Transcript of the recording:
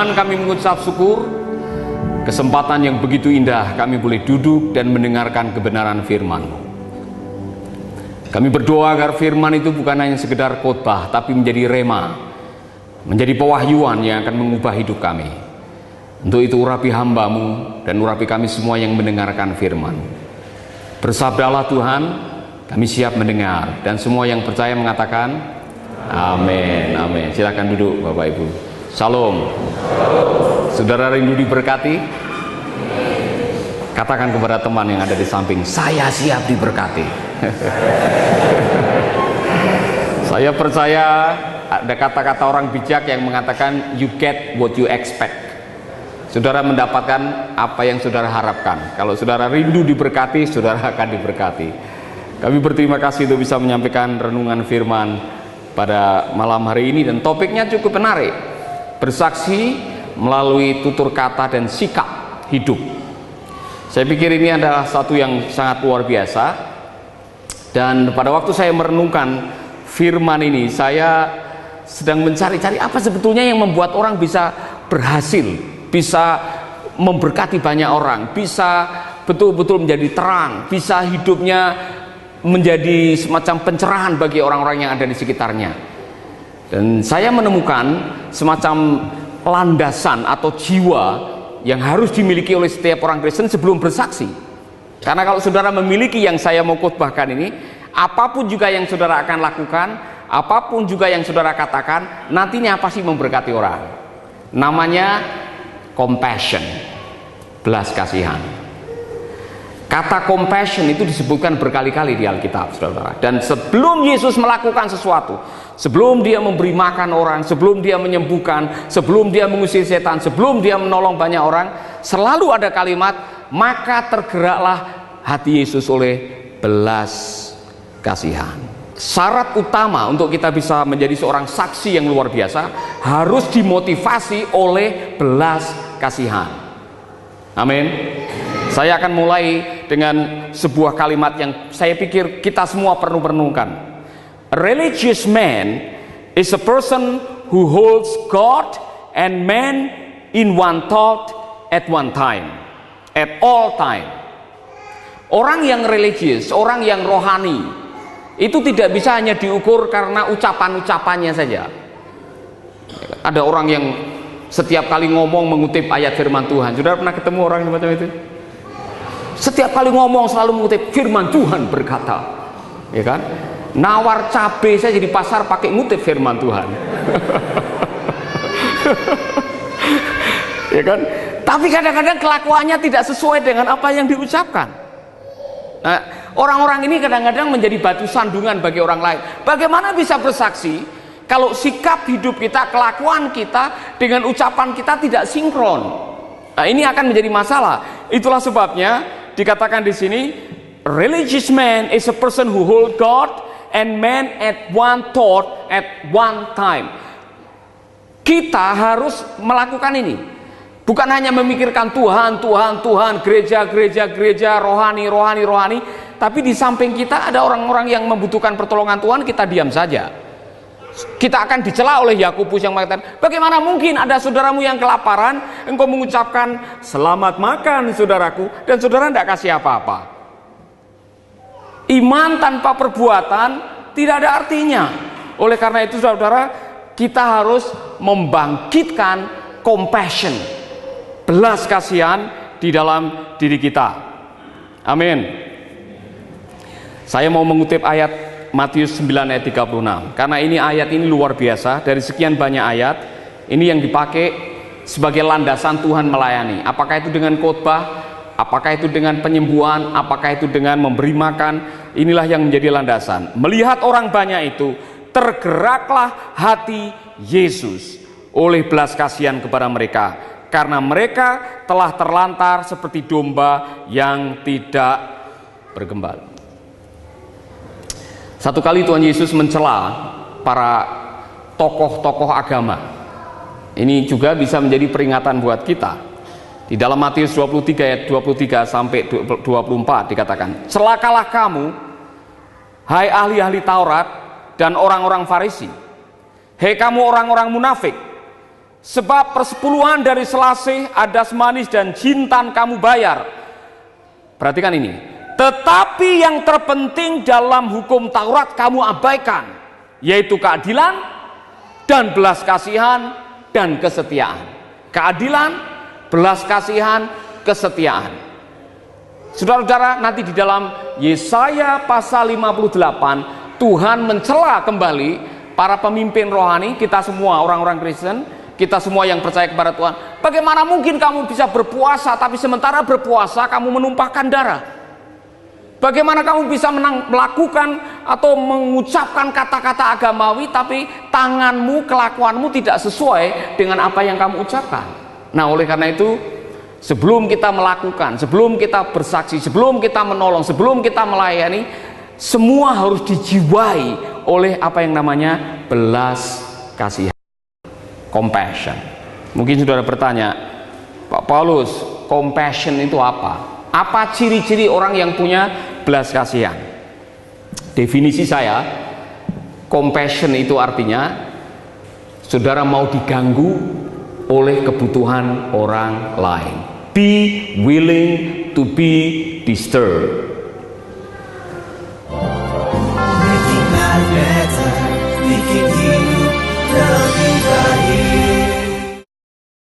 Tuhan, kami mengucap syukur kesempatan yang begitu indah kami boleh duduk dan mendengarkan kebenaran firman-Mu. Kami berdoa agar firman itu bukan hanya sekedar khotbah, tapi menjadi rema, menjadi pewahyuan yang akan mengubah hidup kami. Untuk itu urapi hamba-Mu dan urapi kami semua yang mendengarkan firman. Bersabdalah Tuhan, kami siap mendengar, dan semua yang percaya mengatakan amin. Amin. Silakan duduk Bapak Ibu. Shalom. Saudara rindu diberkati? Katakan kepada teman yang ada di samping, saya siap diberkati. Saya percaya ada kata-kata orang bijak yang mengatakan you get what you expect. Saudara mendapatkan apa yang saudara harapkan. Kalau saudara rindu diberkati, saudara akan diberkati. Kami berterima kasih untuk bisa menyampaikan renungan firman pada malam hari ini, dan topiknya cukup menarik. Bersaksi melalui tutur kata dan sikap hidup. Saya pikir ini adalah satu yang sangat luar biasa. Dan pada waktu saya merenungkan firman ini, saya sedang mencari-cari apa sebetulnya yang membuat orang bisa berhasil, bisa memberkati banyak orang, bisa betul-betul menjadi terang, bisa hidupnya menjadi semacam pencerahan bagi orang-orang yang ada di sekitarnya. Dan saya menemukan semacam landasan atau jiwa yang harus dimiliki oleh setiap orang Kristen sebelum bersaksi. Karena kalau saudara memiliki yang saya mau khotbahkan ini, apapun juga yang saudara akan lakukan, apapun juga yang saudara katakan, nantinya pasti memberkati orang. Namanya compassion, belas kasihan. Kata compassion itu disebutkan berkali-kali di Alkitab, saudara. Dan sebelum Yesus melakukan sesuatu, sebelum dia memberi makan orang, sebelum dia menyembuhkan, sebelum dia mengusir setan, sebelum dia menolong banyak orang, selalu ada kalimat, maka tergeraklah hati Yesus oleh belas kasihan. Syarat utama untuk kita bisa menjadi seorang saksi yang luar biasa, harus dimotivasi oleh belas kasihan. Amin. Saya akan mulai dengan sebuah kalimat yang saya pikir kita semua perlu renungkan. A religious man is a person who holds God and man in one thought at one time, at all time. Orang yang religius, orang yang rohani, itu tidak bisa hanya diukur karena ucapan-ucapannya saja. Ada orang yang setiap kali ngomong mengutip ayat firman Tuhan. Saudara pernah ketemu orang semacam itu? Setiap kali ngomong selalu mengutip firman Tuhan berkata, ya kan? Nawar cabai saya di pasar pakai ngutip firman Tuhan. Ya kan? Tapi kadang-kadang kelakuannya tidak sesuai dengan apa yang diucapkan. Nah, orang-orang ini kadang-kadang menjadi batu sandungan bagi orang lain. Bagaimana bisa bersaksi kalau sikap hidup kita, kelakuan kita dengan ucapan kita tidak sinkron? Nah, ini akan menjadi masalah. Itulah sebabnya dikatakan di sini, religious man is a person who hold God and man at one thought at one time. Kita harus melakukan ini. Bukan hanya memikirkan Tuhan, Tuhan, Tuhan, gereja, gereja, gereja, rohani, rohani, rohani. Tapi di samping kita ada orang-orang yang membutuhkan pertolongan Tuhan, kita diam saja. Kita akan dicela oleh Yakobus yang mengatakan, bagaimana mungkin ada saudaramu yang kelaparan, engkau mengucapkan selamat makan saudaraku, dan saudara tidak kasih apa-apa. Iman tanpa perbuatan tidak ada artinya. Oleh karena itu saudara, kita harus membangkitkan compassion, belas kasihan di dalam diri kita. Amin. Saya mau mengutip ayat Matius 9 ayat 36, karena ini ayat ini luar biasa. Dari sekian banyak ayat, ini yang dipakai sebagai landasan Tuhan melayani. Apakah itu dengan khotbah, apakah itu dengan penyembuhan, apakah itu dengan memberi makan, inilah yang menjadi landasan. Melihat orang banyak itu, tergeraklah hati Yesus oleh belas kasihan kepada mereka, karena mereka telah terlantar seperti domba yang tidak bergembala. Satu kali Tuhan Yesus mencela para tokoh-tokoh agama. Ini juga bisa menjadi peringatan buat kita. Di dalam Matius 23 ayat 23 sampai 24 dikatakan, celakalah kamu, hai ahli-ahli Taurat dan orang-orang Farisi. Hei kamu orang-orang munafik, Sebab persepuluhan dari selasih ada semanis dan jintan kamu bayar. Perhatikan ini. Tetapi yang terpenting dalam hukum Taurat kamu abaikan, yaitu keadilan dan belas kasihan dan kesetiaan. Keadilan, belas kasihan, kesetiaan. Saudara-saudara, nanti di dalam Yesaya pasal 58 Tuhan mencela kembali para pemimpin rohani, kita semua orang-orang Kristen, kita semua yang percaya kepada Tuhan. Bagaimana mungkin kamu bisa berpuasa, tapi sementara berpuasa kamu menumpahkan darah? Bagaimana kamu bisa melakukan atau mengucapkan kata-kata agamawi, tapi tanganmu, kelakuanmu tidak sesuai dengan apa yang kamu ucapkan? Nah, oleh karena itu, sebelum kita melakukan, sebelum kita bersaksi, sebelum kita menolong, sebelum kita melayani, semua harus dijiwai oleh apa yang namanya belas kasihan. Compassion. Mungkin saudara bertanya, Pak Paulus, compassion itu apa? Apa ciri-ciri orang yang punya belas kasihan? Definisi saya, compassion itu artinya saudara mau diganggu oleh kebutuhan orang lain. Be willing to be disturbed. Making life better, making you lebih baik.